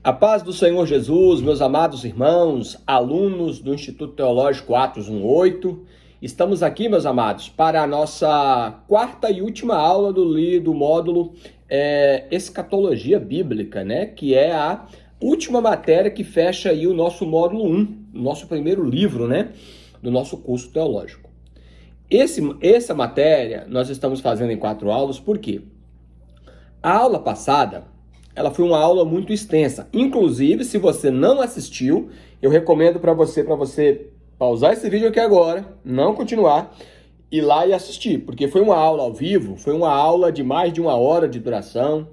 A paz do Senhor Jesus, meus amados irmãos, alunos do Instituto Teológico Atos 1:8. Estamos aqui, meus amados, para a nossa quarta e última aula do módulo Escatologia Bíblica, né? Que é a última matéria que fecha aí o nosso módulo 1, o nosso primeiro livro, né? Do nosso curso teológico. Essa matéria nós estamos fazendo em 4 aulas, por quê? A aula passada, ela foi uma aula muito extensa. Inclusive, se você não assistiu, eu recomendo para você pausar esse vídeo aqui agora, não continuar, ir lá e assistir, porque foi uma aula ao vivo, foi uma aula de mais de 1 hora de duração,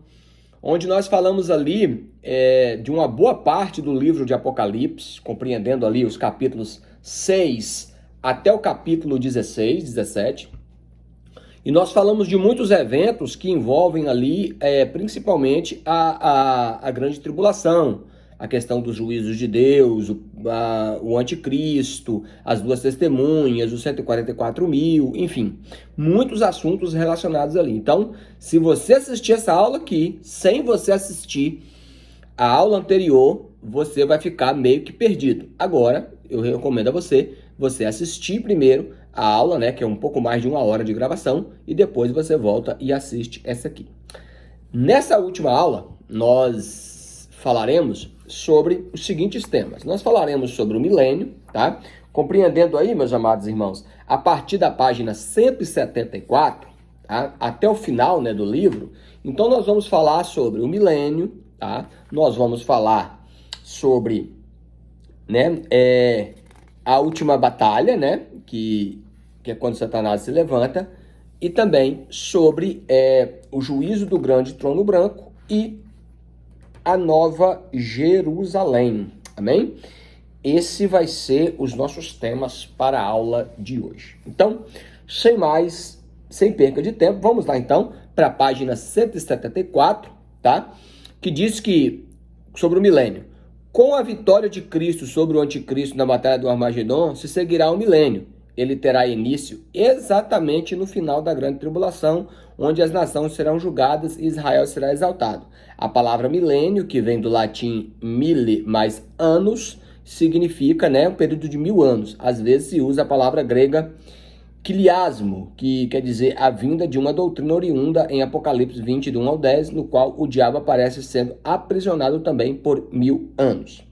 onde nós falamos ali de uma boa parte do livro de Apocalipse, compreendendo ali os capítulos 6 até o capítulo 16, 17. E nós falamos de muitos eventos que envolvem ali, principalmente, a grande tribulação, a questão dos juízos de Deus, o anticristo, as 2 testemunhas, os 144 mil, enfim, muitos assuntos relacionados ali. Então, se você assistir essa aula aqui, sem você assistir a aula anterior, você vai ficar meio que perdido. Agora, eu recomendo a você assistir primeiro a aula, né, que é um pouco mais de 1 hora de gravação, e depois você volta e assiste essa aqui. Nessa última aula, nós falaremos sobre os seguintes temas. Nós falaremos sobre o milênio, tá? Compreendendo aí, meus amados irmãos, a partir da página 174, tá? Até o final, né, do livro. Então, nós vamos falar sobre o milênio, tá? Nós vamos falar sobre, né, a última batalha, né, que é quando Satanás se levanta, e também sobre o juízo do grande trono branco e a nova Jerusalém, amém? Esse vai ser os nossos temas para a aula de hoje. Então, sem perca de tempo, vamos lá então para a página 174, tá? Que diz que, sobre o milênio, com a vitória de Cristo sobre o anticristo na batalha do Armagedon, se seguirá o milênio. Ele terá início exatamente no final da grande tribulação, onde as nações serão julgadas e Israel será exaltado. A palavra milênio, que vem do latim mille mais anos, significa, né, um período de 1000 anos. Às vezes se usa a palavra grega quiliasmo, que quer dizer a vinda de uma doutrina oriunda em Apocalipse 20, do 1 ao 10, no qual o diabo aparece sendo aprisionado também por 1000 anos.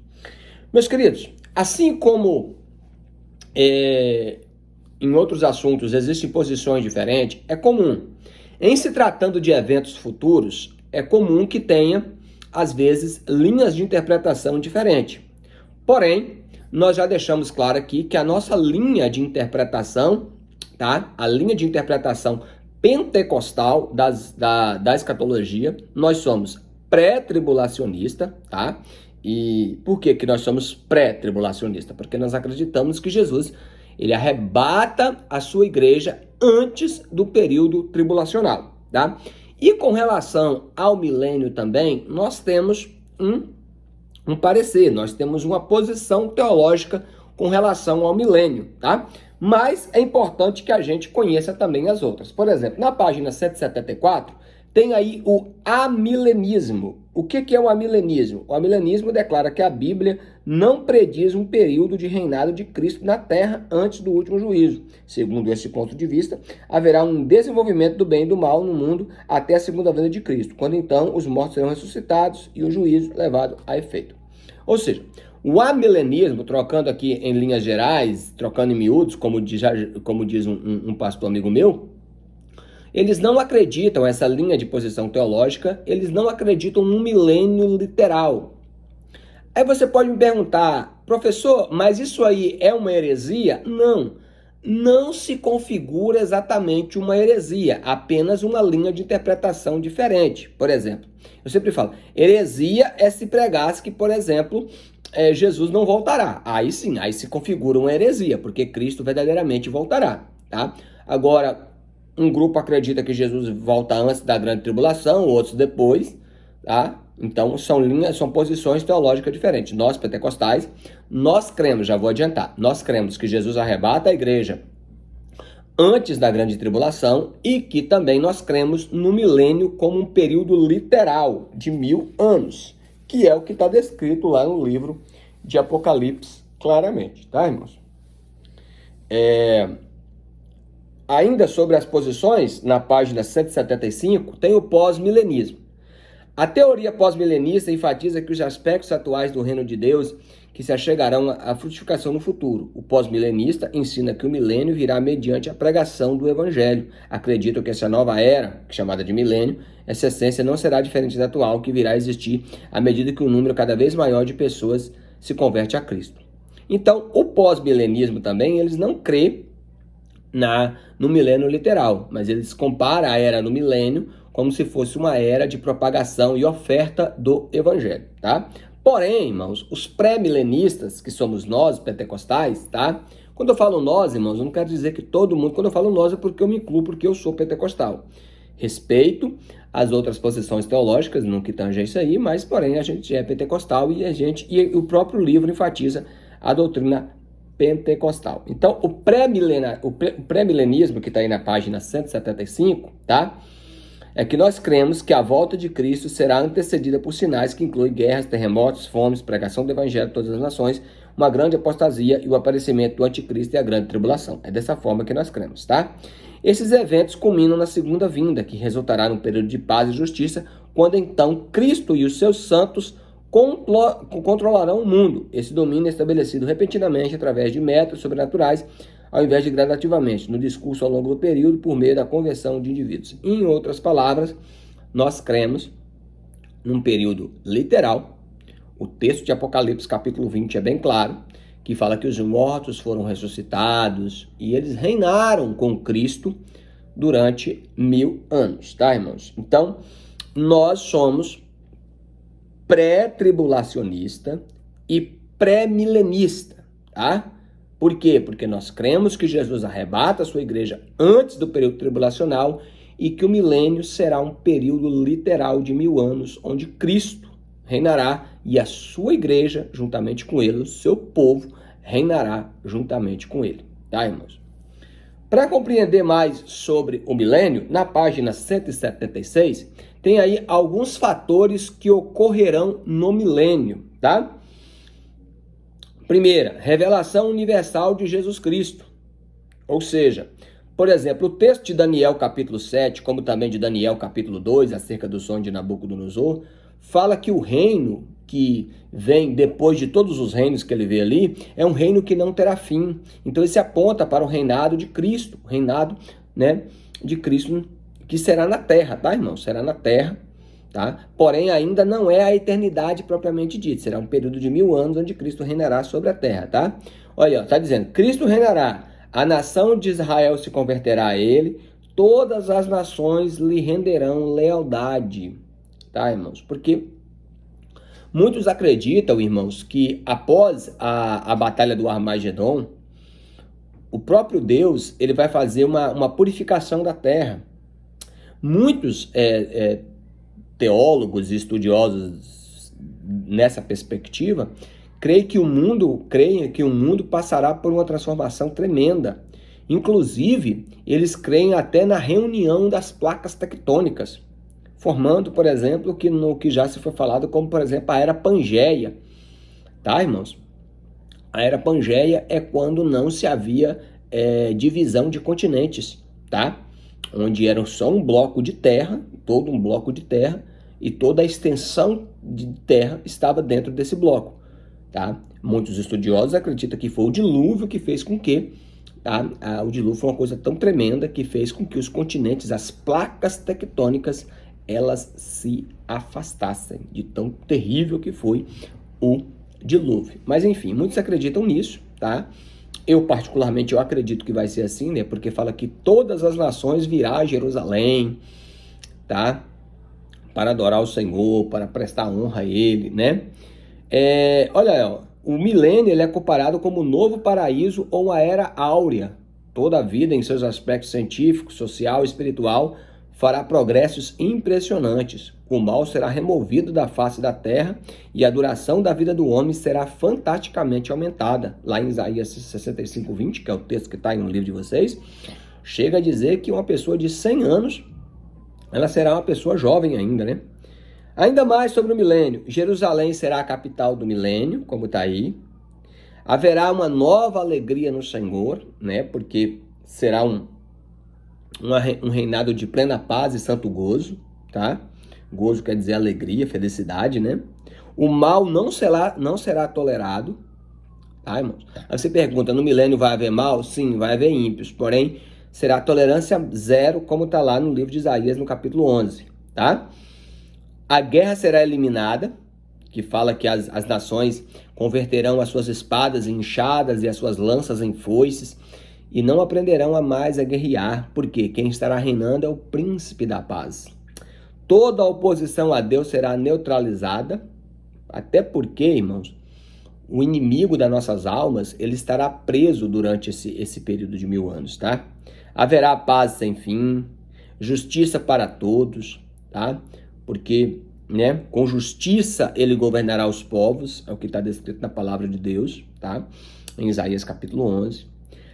Meus queridos, assim como em outros assuntos existem posições diferentes, é comum. Em se tratando de eventos futuros, é comum que tenha, às vezes, linhas de interpretação diferentes. Porém, nós já deixamos claro aqui que a nossa linha de interpretação, tá? A linha de interpretação pentecostal da escatologia, nós somos pré-tribulacionista, tá? E por que nós somos pré-tribulacionista? Porque nós acreditamos que Jesus, ele arrebata a sua igreja antes do período tribulacional, tá? E com relação ao milênio também, nós temos um parecer, nós temos uma posição teológica com relação ao milênio, tá? Mas é importante que a gente conheça também as outras. Por exemplo, na página 174, tem aí o amilenismo. O que é o amilenismo? O amilenismo declara que a Bíblia não prediz um período de reinado de Cristo na Terra antes do último juízo. Segundo esse ponto de vista, haverá um desenvolvimento do bem e do mal no mundo até a segunda vinda de Cristo, quando então os mortos serão ressuscitados e o juízo levado a efeito. Ou seja, o amilenismo, trocando aqui em linhas gerais, trocando em miúdos, como diz um pastor amigo meu, eles não acreditam, essa linha de posição teológica, eles não acreditam num milênio literal. Aí você pode me perguntar, professor, mas isso aí é uma heresia? Não se configura exatamente uma heresia, apenas uma linha de interpretação diferente. Por exemplo, eu sempre falo, heresia é se pregasse que, por exemplo, Jesus não voltará. Aí sim, aí se configura uma heresia, porque Cristo verdadeiramente voltará, tá? Agora, um grupo acredita que Jesus volta antes da grande tribulação, outros depois, tá? Então, são posições teológicas diferentes. Nós, pentecostais, nós cremos, já vou adiantar, nós cremos que Jesus arrebata a igreja antes da grande tribulação e que também nós cremos no milênio como um período literal de 1000 anos. que é o que está descrito lá no livro de Apocalipse, claramente, tá, irmãos? Ainda sobre as posições, na página 175, tem o pós-milenismo. A teoria pós-milenista enfatiza que os aspectos atuais do reino de Deus que se achegarão à frutificação no futuro. O pós-milenista ensina que o milênio virá mediante a pregação do evangelho. Acredito que essa nova era, chamada de milênio, essa essência não será diferente da atual, que virá a existir à medida que um número cada vez maior de pessoas se converte a Cristo. Então, o pós-milenismo também, eles não crê no milênio literal, mas eles comparam a era no milênio como se fosse uma era de propagação e oferta do evangelho, tá? Porém, irmãos, os pré-milenistas, que somos nós, pentecostais, tá? Quando eu falo nós, irmãos, eu não quero dizer que todo mundo, quando eu falo nós é porque eu me incluo, porque eu sou pentecostal. Respeito as outras posições teológicas, no que tange a isso aí, mas, porém, a gente é pentecostal e o próprio livro enfatiza a doutrina pentecostal. Então, o pré-milenismo, que está aí na página 175, tá? É que nós cremos que a volta de Cristo será antecedida por sinais que incluem guerras, terremotos, fomes, pregação do evangelho a todas as nações, uma grande apostasia e o aparecimento do anticristo e a grande tribulação. É dessa forma que nós cremos, tá? Esses eventos culminam na segunda vinda, que resultará num período de paz e justiça, quando então Cristo e os seus santos controlarão o mundo. Esse domínio é estabelecido repentinamente através de métodos sobrenaturais, ao invés de gradativamente, no discurso ao longo do período, por meio da conversão de indivíduos. Em outras palavras, nós cremos num período literal. O texto de Apocalipse, capítulo 20, é bem claro, que fala que os mortos foram ressuscitados e eles reinaram com Cristo durante 1000 anos, tá, irmãos? Então, nós somos pré-tribulacionista e pré-milenista, tá? Por quê? Porque nós cremos que Jesus arrebata a sua igreja antes do período tribulacional e que o milênio será um período literal de 1000 anos, onde Cristo reinará e a sua igreja, juntamente com ele, o seu povo, reinará juntamente com ele. Tá, irmãos? Para compreender mais sobre o milênio, na página 176, tem aí alguns fatores que ocorrerão no milênio, tá? Primeira, revelação universal de Jesus Cristo. Ou seja, por exemplo, o texto de Daniel capítulo 7, como também de Daniel capítulo 2, acerca do sonho de Nabucodonosor, fala que o reino que vem depois de todos os reinos que ele vê ali, é um reino que não terá fim. Então ele se aponta para o reinado de Cristo, o reinado, né, de Cristo que será na terra, tá, irmão? Será na terra. Tá? Porém, ainda não é a eternidade propriamente dita. Será um período de 1000 anos onde Cristo reinará sobre a terra, tá? Olha, está dizendo, Cristo reinará, a nação de Israel se converterá a ele, todas as nações lhe renderão lealdade, tá, irmãos? Porque muitos acreditam, irmãos, que após a batalha do Armagedon, o próprio Deus, ele vai fazer uma purificação da terra. Muitos teólogos e estudiosos nessa perspectiva creem que o mundo passará por uma transformação tremenda. Inclusive, eles creem até na reunião das placas tectônicas, formando, por exemplo, no que já se foi falado como, por exemplo, a Era Pangeia. Tá, irmãos? A Era Pangeia é quando não se havia divisão de continentes, tá? Onde era só um bloco de terra, todo um bloco de terra, e toda a extensão de terra estava dentro desse bloco, tá? Muitos estudiosos acreditam que foi o dilúvio que fez com que, tá? O dilúvio foi uma coisa tão tremenda que fez com que os continentes, as placas tectônicas, elas se afastassem, de tão terrível que foi o dilúvio. Mas enfim, muitos acreditam nisso, tá? Eu particularmente acredito que vai ser assim, né? Porque fala que todas as nações virão a Jerusalém, tá? Para adorar o Senhor, para prestar honra a Ele, né? Olha, o milênio ele é comparado como um novo paraíso ou uma era áurea. Toda a vida, em seus aspectos científico, social e espiritual, fará progressos impressionantes. O mal será removido da face da terra e a duração da vida do homem será fantasticamente aumentada. Lá em Isaías 65:20, que é o texto que está aí no livro de vocês, chega a dizer que uma pessoa de 100 anos, ela será uma pessoa jovem ainda, né? Ainda mais sobre o milênio. Jerusalém será a capital do milênio, como está aí. Haverá uma nova alegria no Senhor, né? Porque será um reinado de plena paz e santo gozo, tá? Gozo quer dizer alegria, felicidade, né? O mal não será tolerado, tá, irmãos? Aí você pergunta, no milênio vai haver mal? Sim, vai haver ímpios, porém será tolerância zero, como está lá no livro de Isaías, no capítulo 11, tá? A guerra será eliminada, que fala que as nações converterão as suas espadas em enxadas e as suas lanças em foices, e não aprenderão a mais a guerrear, porque quem estará reinando é o príncipe da paz. Toda a oposição a Deus será neutralizada, até porque, irmãos, o inimigo das nossas almas, ele estará preso durante esse período de 1000 anos, tá? Haverá paz sem fim, justiça para todos, tá? Porque, né, com justiça ele governará os povos, é o que está descrito na palavra de Deus, tá? Em Isaías capítulo 11.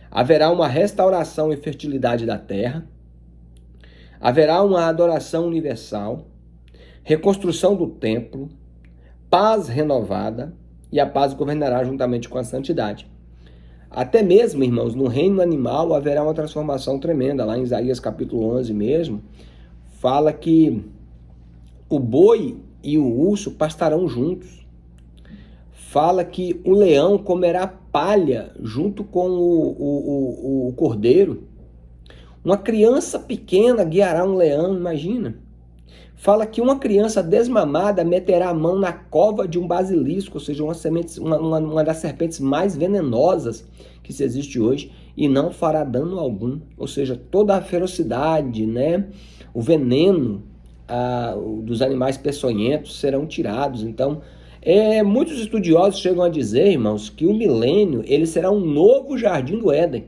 Haverá uma restauração e fertilidade da terra. Haverá uma adoração universal, reconstrução do templo, paz renovada, e a paz governará juntamente com a santidade. Até mesmo, irmãos, no reino animal haverá uma transformação tremenda. Lá em Isaías capítulo 11 mesmo, fala que o boi e o urso pastarão juntos. Fala que o leão comerá palha junto com o cordeiro. Uma criança pequena guiará um leão, imagina. Fala que uma criança desmamada meterá a mão na cova de um basilisco, ou seja, uma das serpentes mais venenosas que se existe hoje, e não fará dano algum. Ou seja, toda a ferocidade, né, o veneno dos animais peçonhentos serão tirados. Então, muitos estudiosos chegam a dizer, irmãos, que o milênio ele será um novo jardim do Éden,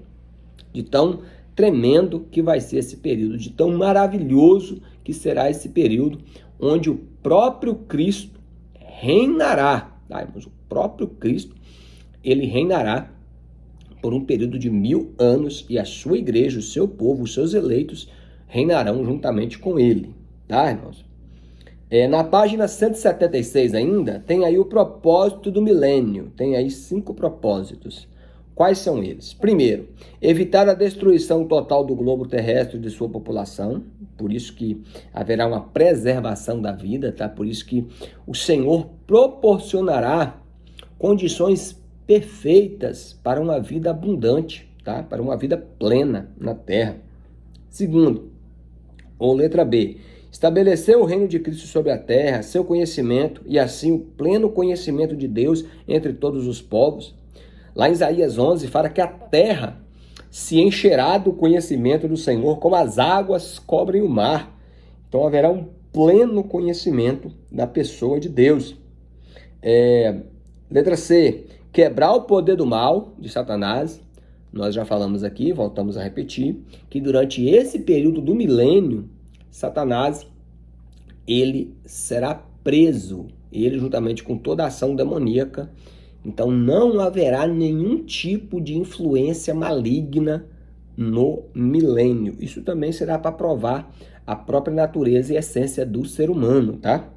de tão tremendo que vai ser esse período, de tão maravilhoso que será esse período, onde o próprio Cristo reinará, tá, irmãos? O próprio Cristo, ele reinará por um período de 1000 anos, e a sua igreja, o seu povo, os seus eleitos, reinarão juntamente com ele, tá, irmãos? Na página 176 ainda, tem aí o propósito do milênio, tem aí 5 propósitos. Quais são eles? Primeiro, evitar a destruição total do globo terrestre e de sua população, por isso que haverá uma preservação da vida, tá? Por isso que o Senhor proporcionará condições perfeitas para uma vida abundante, tá? Para uma vida plena na terra. Segundo, ou letra B, estabelecer o reino de Cristo sobre a terra, seu conhecimento e assim o pleno conhecimento de Deus entre todos os povos. Lá em Isaías 11 fala que a terra se encherá do conhecimento do Senhor, como as águas cobrem o mar. Então haverá um pleno conhecimento da pessoa de Deus. Letra C, quebrar o poder do mal de Satanás. Nós já falamos aqui, voltamos a repetir, que durante esse período do milênio, Satanás, ele será preso, ele juntamente com toda a ação demoníaca. Então não haverá nenhum tipo de influência maligna no milênio. Isso também será para provar a própria natureza e essência do ser humano, tá?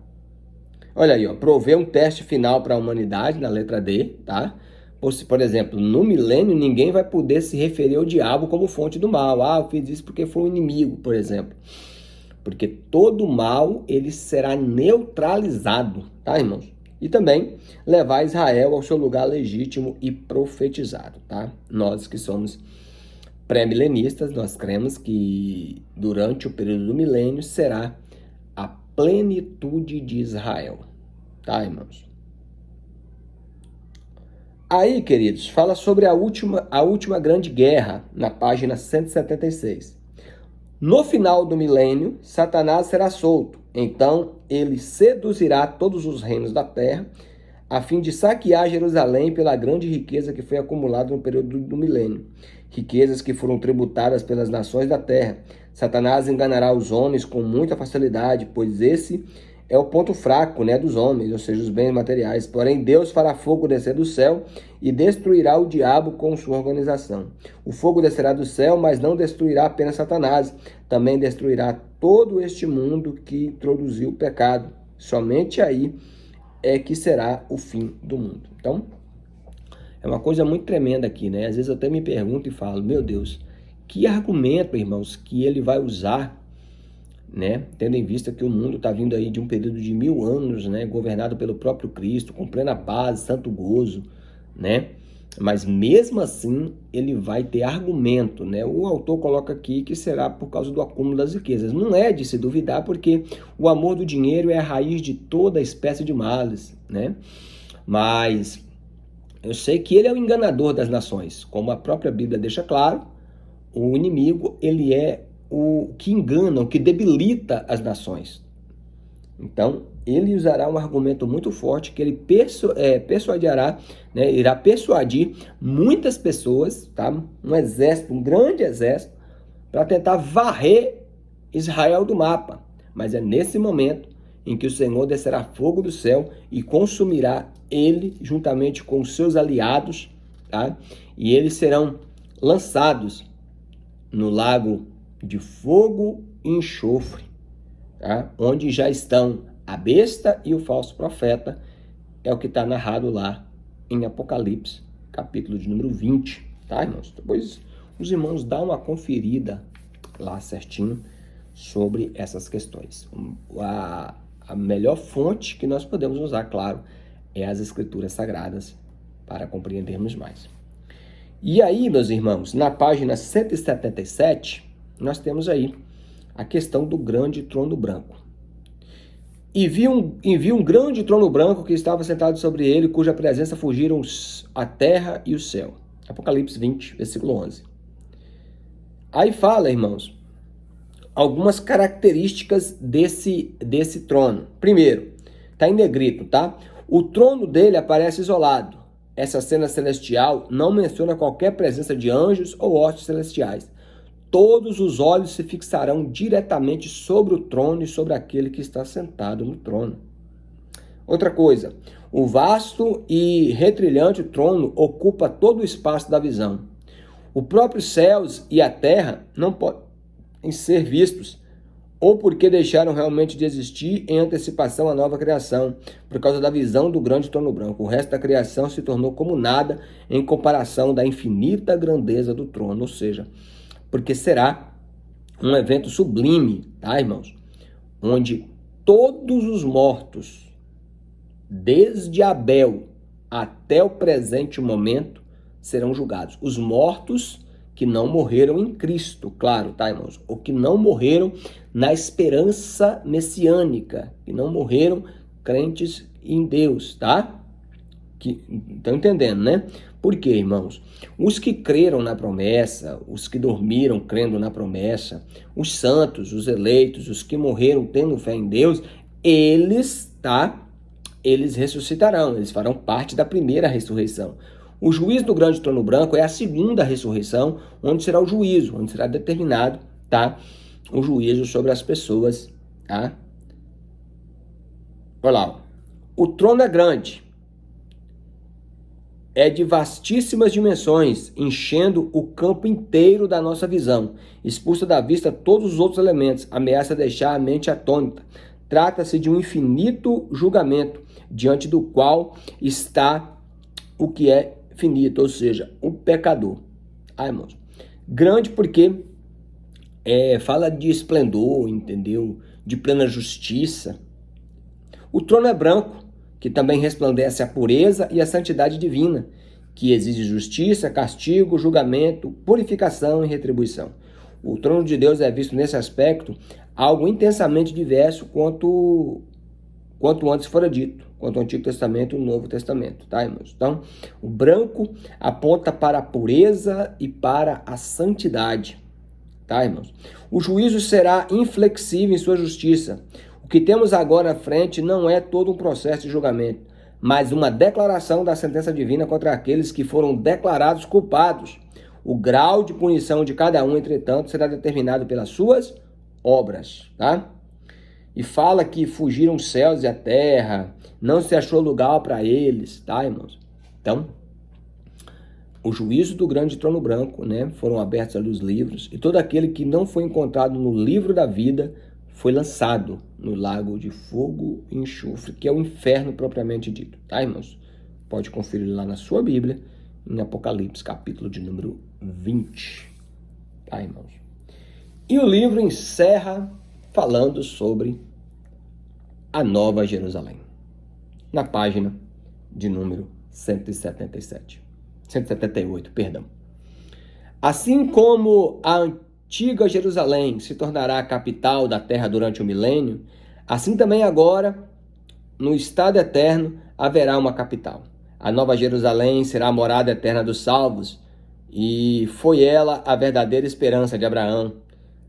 Olha aí, ó, prover um teste final para a humanidade, na letra D, tá? Por exemplo, no milênio ninguém vai poder se referir ao diabo como fonte do mal. Ah, eu fiz isso porque foi um inimigo, por exemplo. Porque todo mal, ele será neutralizado, tá, irmãos? E também levar Israel ao seu lugar legítimo e profetizado, tá? Nós que somos pré-milenistas, nós cremos que durante o período do milênio será a plenitude de Israel, tá, irmãos? Aí, queridos, fala sobre a última grande guerra, na página 176. No final do milênio, Satanás será solto. Então, ele seduzirá todos os reinos da terra, a fim de saquear Jerusalém pela grande riqueza que foi acumulada no período do milênio. Riquezas que foram tributadas pelas nações da terra. Satanás enganará os homens com muita facilidade, pois esse é o ponto fraco, né, dos homens, ou seja, os bens materiais. Porém, Deus fará fogo descer do céu e destruirá o diabo com sua organização. O fogo descerá do céu, mas não destruirá apenas Satanás. Também destruirá todo este mundo que introduziu o pecado. Somente aí é que será o fim do mundo. Então, é uma coisa muito tremenda aqui, né? Às vezes eu até me pergunto e falo, meu Deus, que argumento, irmãos, que ele vai usar, né? Tendo em vista que o mundo está vindo aí de um período de 1000 anos, né? Governado pelo próprio Cristo, com plena paz, santo gozo, né? Mas mesmo assim, ele vai ter argumento, né? O autor coloca aqui que será por causa do acúmulo das riquezas. Não é de se duvidar, porque o amor do dinheiro é a raiz de toda espécie de males, né? Mas eu sei que ele é o enganador das nações. Como a própria Bíblia deixa claro, o inimigo, ele é o que engana, o que debilita as nações. Então, ele usará um argumento muito forte que ele persuadirá, né, irá persuadir muitas pessoas, tá? Um exército, um grande exército, para tentar varrer Israel do mapa. Mas é nesse momento em que o Senhor descerá fogo do céu e consumirá ele juntamente com os seus aliados, tá? E eles serão lançados no lago de fogo e enxofre, tá? Onde já estão a besta e o falso profeta, é o que está narrado lá em Apocalipse, capítulo de número 20, tá, irmãos? Depois os irmãos dão uma conferida lá certinho sobre essas questões. A melhor fonte que nós podemos usar, claro, é as Escrituras Sagradas para compreendermos mais. E aí, meus irmãos, na página 177, nós temos aí a questão do grande trono branco. E vi um grande trono branco que estava sentado sobre ele, cuja presença fugiram a terra e o céu. Apocalipse 20, versículo 11. Aí fala, irmãos, algumas características desse trono. Primeiro, está em negrito, tá? O trono dele aparece isolado. Essa cena celestial não menciona qualquer presença de anjos ou hostes celestiais. Todos os olhos se fixarão diretamente sobre o trono e sobre aquele que está sentado no trono. Outra coisa, o vasto e retrilhante trono ocupa todo o espaço da visão. Os próprios céus e a terra não podem ser vistos, ou porque deixaram realmente de existir em antecipação à nova criação, por causa da visão do grande trono branco. O resto da criação se tornou como nada em comparação da infinita grandeza do trono, ou seja, porque será um evento sublime, tá, irmãos? Onde todos os mortos, desde Abel até o presente momento, serão julgados. Os mortos que não morreram em Cristo, claro, tá, irmãos? Ou que não morreram na esperança messiânica, que não morreram crentes em Deus, tá? Estão entendendo, né? Por quê, irmãos? Os que creram na promessa, os que dormiram crendo na promessa, os santos, os eleitos, os que morreram tendo fé em Deus, eles, tá? Eles ressuscitarão, eles farão parte da primeira ressurreição. O juízo do grande trono branco é a segunda ressurreição, onde será o juízo, onde será determinado, tá? O juízo sobre as pessoas, tá? Olha lá, o trono é grande, é de vastíssimas dimensões, enchendo o campo inteiro da nossa visão. Expulsa da vista todos os outros elementos, ameaça deixar a mente atônita. Trata-se de um infinito julgamento, diante do qual está o que é finito, ou seja, o pecador. Irmãos, grande porque fala de esplendor, entendeu? De plena justiça. O trono é branco, que também resplandece a pureza e a santidade divina, que exige justiça, castigo, julgamento, purificação e retribuição. O trono de Deus é visto nesse aspecto algo intensamente diverso quanto antes fora dito, quanto o Antigo Testamento e o Novo Testamento, tá, irmãos? Então, o branco aponta para a pureza e para a santidade, tá, irmãos? O juízo será inflexível em sua justiça. O que temos agora à frente não é todo um processo de julgamento, mas uma declaração da sentença divina contra aqueles que foram declarados culpados. O grau de punição de cada um, entretanto, será determinado pelas suas obras, tá? E fala que fugiram os céus e a terra, não se achou lugar para eles, tá, irmãos? Então, o juízo do grande trono branco, né? Foram abertos ali os livros, e todo aquele que não foi encontrado no livro da vida foi lançado no lago de fogo e enxofre, que é o inferno propriamente dito, tá, irmãos? Pode conferir lá na sua Bíblia, em Apocalipse, capítulo de número 20, tá, irmãos? E o livro encerra falando sobre a Nova Jerusalém, na página de número 178, perdão. Assim como a antiga Jerusalém se tornará a capital da terra durante o milênio, assim também agora, no estado eterno, haverá uma capital. A Nova Jerusalém será a morada eterna dos salvos, e foi ela a verdadeira esperança de Abraão.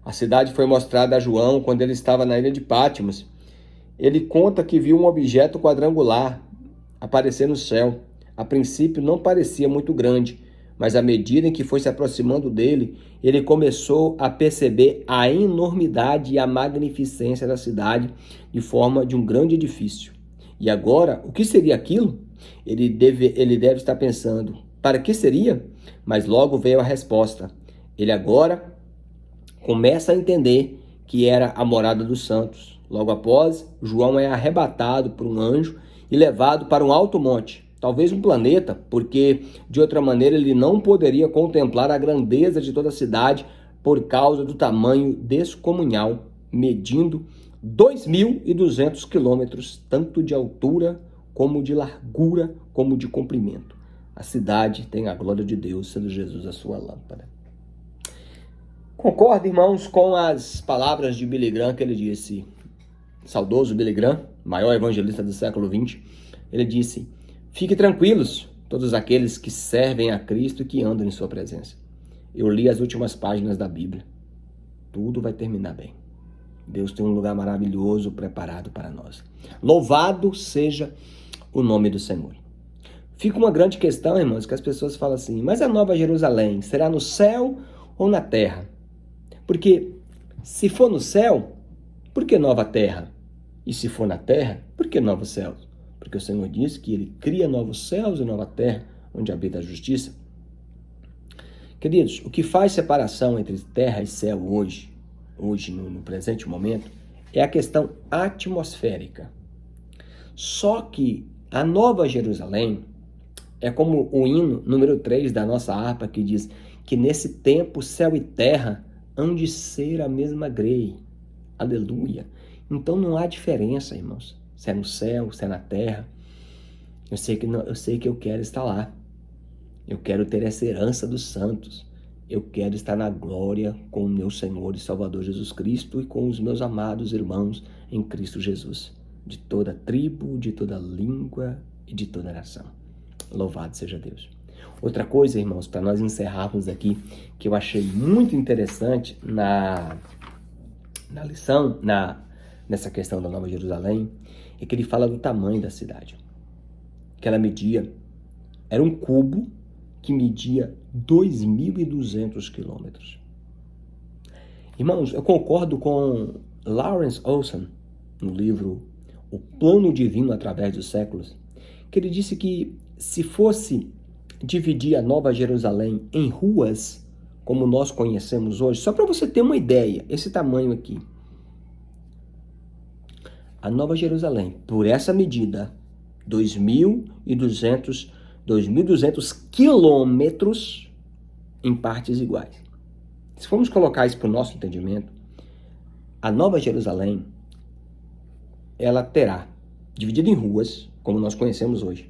A cidade foi mostrada a João quando ele estava na ilha de Patmos. Ele conta que viu um objeto quadrangular aparecer no céu. A princípio não parecia muito grande, mas à medida em que foi se aproximando dele, ele começou a perceber a enormidade e a magnificência da cidade de forma de um grande edifício. E agora, o que seria aquilo? Ele deve estar pensando, para que seria? Mas logo veio a resposta. Ele agora começa a entender que era a morada dos santos. Logo após, João é arrebatado por um anjo e levado para um alto monte, talvez um planeta, porque de outra maneira ele não poderia contemplar a grandeza de toda a cidade por causa do tamanho descomunal, medindo 2.200 quilômetros, tanto de altura como de largura, como de comprimento. A cidade tem a glória de Deus, sendo Jesus a sua lâmpada. Concordo, irmãos, com as palavras de Billy Graham que ele disse, saudoso Billy Graham, maior evangelista do século XX, ele disse: fiquem tranquilos, todos aqueles que servem a Cristo e que andam em sua presença. Eu li as últimas páginas da Bíblia. Tudo vai terminar bem. Deus tem um lugar maravilhoso preparado para nós. Louvado seja o nome do Senhor. Fica uma grande questão, irmãos, que as pessoas falam assim, mas a Nova Jerusalém será no céu ou na terra? Porque se for no céu, por que nova terra? E se for na terra, por que novos céus? Porque o Senhor diz que Ele cria novos céus e nova terra, onde habita a justiça. Queridos, o que faz separação entre terra e céu hoje no presente momento, é a questão atmosférica. Só que a Nova Jerusalém é como o hino número 3 da nossa harpa, que diz que nesse tempo céu e terra hão de ser a mesma grei. Aleluia. Então não há diferença, irmãos. Se é no céu, se é na terra. Eu sei que eu quero estar lá. Eu quero ter essa herança dos santos. Eu quero estar na glória com o meu Senhor e Salvador Jesus Cristo e com os meus amados irmãos em Cristo Jesus, de toda tribo, de toda língua e de toda nação. Louvado seja Deus. Outra coisa, irmãos, para nós encerrarmos aqui, que eu achei muito interessante na lição, nessa questão da Nova Jerusalém, é que ele fala do tamanho da cidade. Que ela era um cubo que media 2.200 quilômetros. Irmãos, eu concordo com Lawrence Olson, no livro O Plano Divino através dos Séculos, que ele disse que se fosse dividir a Nova Jerusalém em ruas, como nós conhecemos hoje, só para você ter uma ideia, esse tamanho aqui, a Nova Jerusalém, por essa medida, 2.200 quilômetros em partes iguais. Se formos colocar isso para o nosso entendimento, a Nova Jerusalém, ela terá, dividida em ruas, como nós conhecemos hoje,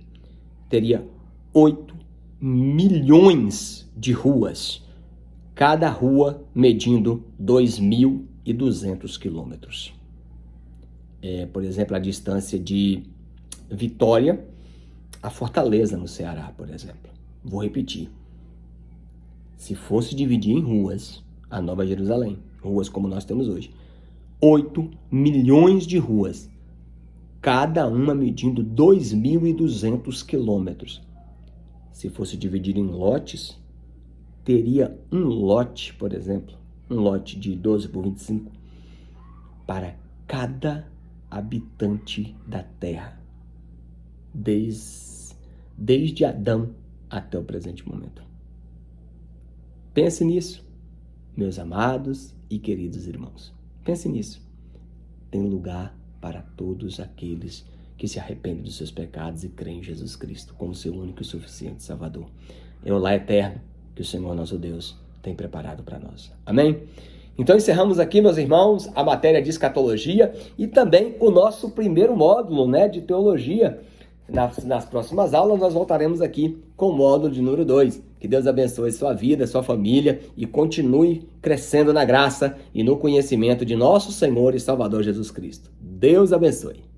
teria 8 milhões de ruas, cada rua medindo 2.200 quilômetros. Por exemplo, a distância de Vitória a Fortaleza, no Ceará, por exemplo. Vou repetir. Se fosse dividir em ruas, a Nova Jerusalém, ruas como nós temos hoje, 8 milhões de ruas, cada uma medindo 2.200 quilômetros. Se fosse dividir em lotes, teria um lote, por exemplo, um lote de 12 por 25, para cada habitante da terra, desde Adão até o presente momento. Pense nisso, meus amados e queridos irmãos. Pense nisso. tem lugar para todos aqueles que se arrependem dos seus pecados e creem em Jesus Cristo como seu único e suficiente Salvador. É o lar eterno que o Senhor nosso Deus tem preparado para nós. Amém? Então encerramos aqui, meus irmãos, a matéria de escatologia e também o nosso primeiro módulo, de teologia. Nas próximas aulas nós voltaremos aqui com o módulo de número 2. Que Deus abençoe sua vida, sua família e continue crescendo na graça e no conhecimento de nosso Senhor e Salvador Jesus Cristo. Deus abençoe.